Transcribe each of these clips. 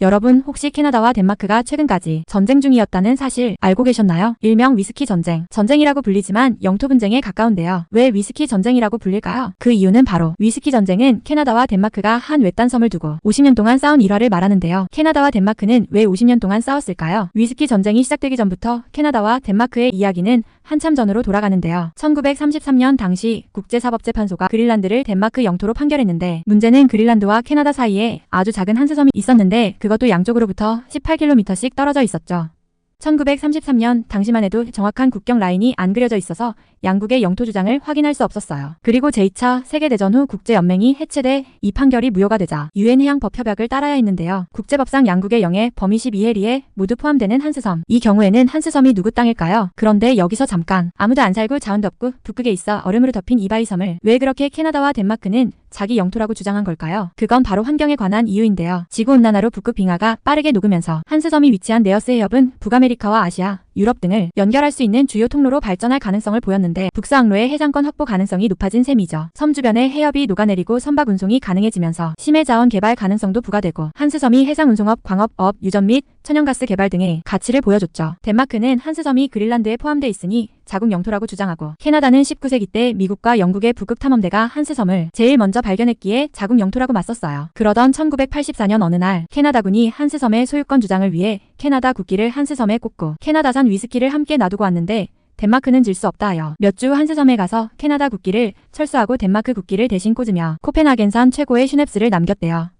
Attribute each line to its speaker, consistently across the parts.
Speaker 1: 여러분 혹시 캐나다와 덴마크가 최근까지 전쟁 중이었다는 사실 알고 계셨나요? 일명 위스키 전쟁. 전쟁이라고 불리지만 영토 분쟁에 가까운데요. 왜 위스키 전쟁이라고 불릴까요? 그 이유는 바로 위스키 전쟁은 캐나다와 덴마크가 한 외딴 섬을 두고 50년 동안 싸운 일화를 말하는데요. 캐나다와 덴마크는 왜 50년 동안 싸웠을까요? 위스키 전쟁이 시작되기 전부터 캐나다와 덴마크의 이야기는 한참 전으로 돌아가는데요. 1933년 당시 국제사법재판소가 그린란드를 덴마크 영토로 판결했는데 문제는 그린란드와 캐나다 사이에 아주 작은 한스섬이 있었는데 그것도 양쪽으로부터 18km씩 떨어져 있었죠. 1933년 당시만 해도 정확한 국경 라인이 안 그려져 있어서 양국의 영토 주장을 확인할 수 없었어요. 그리고 제2차 세계대전 후 국제연맹이 해체돼 이 판결이 무효가 되자 유엔 해양법 협약을 따라야 했는데요. 국제법상 양국의 영해 범위 12해리에 모두 포함되는 한스섬. 이 경우에는 한스섬이 누구 땅일까요? 그런데 여기서 잠깐. 아무도 안 살고 자원도 없고 북극에 있어 얼음으로 덮인 이바이 섬을 왜 그렇게 캐나다와 덴마크는 자기 영토라고 주장한 걸까요? 그건 바로 환경에 관한 이유인데요. 지구온난화로 북극 빙하가 빠르게 녹으면서 한스섬이 위치한 네어스 해협은 북아메리카와 아시아, 유럽 등을 연결할 수 있는 주요 통로로 발전할 가능성을 보였는데 북서항로의 해상권 확보 가능성이 높아진 셈이죠. 섬 주변에 해협이 녹아내리고 선박 운송이 가능해지면서 심해 자원 개발 가능성도 부과되고 한스섬이 해상 운송업, 광업업, 유전 및 천연가스 개발 등의 가치를 보여줬죠. 덴마크는 한스섬이 그린란드에 포함돼 있으니 자국 영토라고 주장하고 캐나다는 19세기 때 미국과 영국의 북극 탐험대가 한스섬을 제일 먼저 발견했기에 자국 영토라고 맞섰어요. 그러던 1984년 어느 날 캐나다군이 한스섬의 소유권 주장을 위해 캐나다 국기를 한스섬에 꽂고 캐나다산 위스키를 함께 놔두고 왔는데 덴마크는 질 수 없다 하여 몇 주 한스섬에 가서 캐나다 국기를 철수하고 덴마크 국기를 대신 꽂으며 코펜하겐산 최고의 슈냅스를 남겼대요.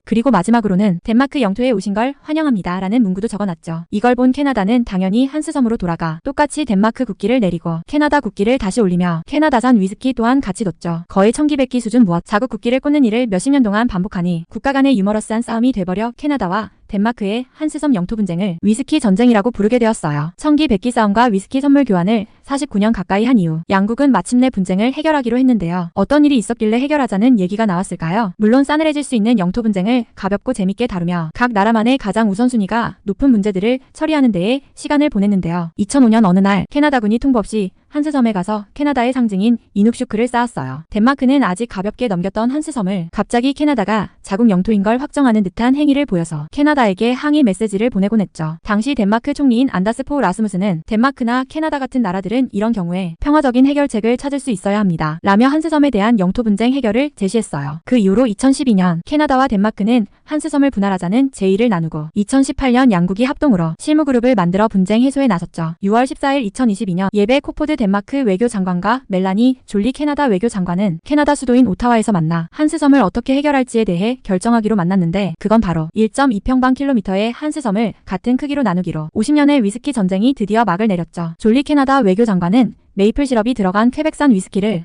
Speaker 1: 그리고 마지막으로는 덴마크 영토에 오신 걸 환영합니다 라는 문구도 적어놨죠. 이걸 본 캐나다는 당연히 한스섬으로 돌아가 똑같이 덴마크 국기를 내리고 캐나다 국기를 다시 올리며 캐나다산 위스키 또한 같이 뒀죠. 거의 청기백기 수준 무엇 자국 국기를 꽂는 일을 몇십 년 동안 반복하니 국가 간의 유머러스한 싸움이 돼버려 캐나다와 덴마크의 한스섬 영토 분쟁을 위스키 전쟁이라고 부르게 되었어요. 청기백기 싸움과 위스키 선물 교환을 49년 가까이 한 이후 양국은 마침내 분쟁을 해결하기로 했는데요. 어떤 일이 있었길래 해결하자는 얘기가 나왔을까요? 물론 싸늘해질 수 있는 영토 분쟁을 가볍고 재밌게 다루며 각 나라만의 가장 우선순위가 높은 문제들을 처리하는 데에 시간을 보냈는데요. 2005년 어느 날 캐나다군이 통보 없이 한스섬에 가서 캐나다의 상징인 이눅슈크를 쌓았어요. 덴마크는 아직 가볍게 넘겼던 한스섬을 갑자기 캐나다가 자국 영토인 걸 확정하는 듯한 행위를 보여서 캐나다에게 항의 메시지를 보내곤 했죠. 당시 덴마크 총리인 안다스 포 라스무스는 덴마크나 캐나다 같은 나라들은 이런 경우에 평화적인 해결책을 찾을 수 있어야 합니다. 라며 한스섬에 대한 영토 분쟁 해결을 제시했어요. 그 이후로 2012년 캐나다와 덴마크는 한스섬을 분할하자는 제의를 나누고 2018년 양국이 합동으로 실무그룹을 만들어 분쟁 해소에 나섰죠. 6월 14일 2022년 예배 코포드 덴마크 외교장관과 멜라니 졸리 캐나다 외교장관은 캐나다 수도인 오타와에서 만나 한스섬을 어떻게 해결할지에 대해 결정하기로 만났는데 그건 바로 1.2평방킬로미터의 한스섬을 같은 크기로 나누기로 50년의 위스키 전쟁이 드디어 막을 내렸죠. 졸리 캐나다 외교장관은 메이플 시럽이 들어간 퀘벡산 위스키를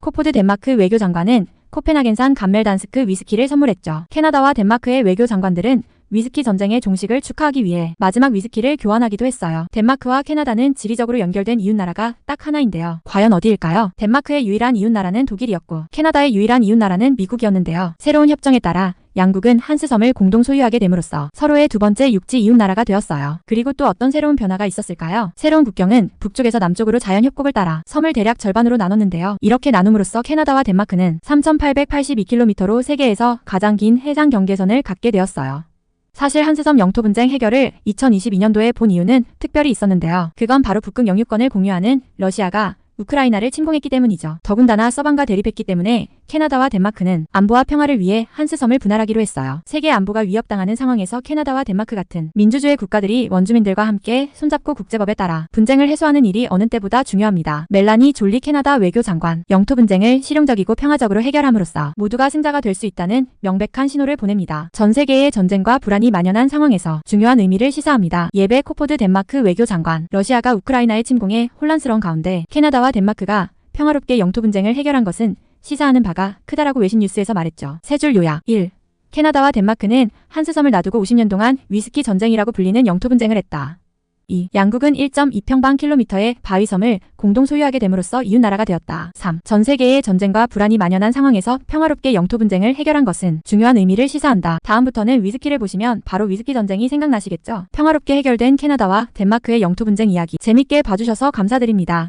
Speaker 1: 코포드 덴마크 외교장관은 코펜하겐산 감멜단스크 위스키를 선물했죠. 캐나다와 덴마크의 외교장관들은 위스키 전쟁의 종식을 축하하기 위해 마지막 위스키를 교환하기도 했어요. 덴마크와 캐나다는 지리적으로 연결된 이웃나라가 딱 하나인데요. 과연 어디일까요? 덴마크의 유일한 이웃나라는 독일이었고 캐나다의 유일한 이웃나라는 미국이었는데요. 새로운 협정에 따라 양국은 한스섬을 공동 소유하게 됨으로써 서로의 두 번째 육지 이웃나라가 되었어요. 그리고 또 어떤 새로운 변화가 있었을까요? 새로운 국경은 북쪽에서 남쪽으로 자연협곡을 따라 섬을 대략 절반으로 나눴는데요. 이렇게 나눔으로써 캐나다와 덴마크는 3,882km로 세계에서 가장 긴 해상 경계선을 갖게 되었어요. 사실 한스섬 영토 분쟁 해결을 2022년도에 본 이유는 특별히 있었는데요. 그건 바로 북극 영유권을 공유하는 러시아가 우크라이나를 침공했기 때문이죠. 더군다나 서방과 대립했기 때문에 캐나다와 덴마크는 안보와 평화를 위해 한스섬을 분할하기로 했어요. 세계 안보가 위협당하는 상황에서 캐나다와 덴마크 같은 민주주의 국가들이 원주민들과 함께 손잡고 국제법에 따라 분쟁을 해소하는 일이 어느 때보다 중요합니다. 멜라니 졸리 캐나다 외교장관, 영토 분쟁을 실용적이고 평화적으로 해결함으로써 모두가 승자가 될 수 있다는 명백한 신호를 보냅니다. 전 세계의 전쟁과 불안이 만연한 상황에서 중요한 의미를 시사합니다. 예배 코포드 덴마크 외교장관, 러시아가 우크라이나의 침공에 혼란스러운 가운데 캐나다와 덴마크가 평화롭게 영토 분쟁을 해결한 것은 시사하는 바가 크다라고 외신 뉴스에서 말했죠. 세 줄 요약. 1. 캐나다와 덴마크는 한스섬을 놔두고 50년 동안 위스키 전쟁이라고 불리는 영토 분쟁을 했다. 2. 양국은 1.2평방킬로미터의 바위섬을 공동 소유하게 됨으로써 이웃나라가 되었다. 3. 전 세계의 전쟁과 불안이 만연한 상황에서 평화롭게 영토 분쟁을 해결한 것은 중요한 의미를 시사한다. 다음부터는 위스키를 보시면 바로 위스키 전쟁이 생각나시겠죠? 평화롭게 해결된 캐나다와 덴마크의 영토 분쟁 이야기 재밌게 봐주셔서 감사드립니다.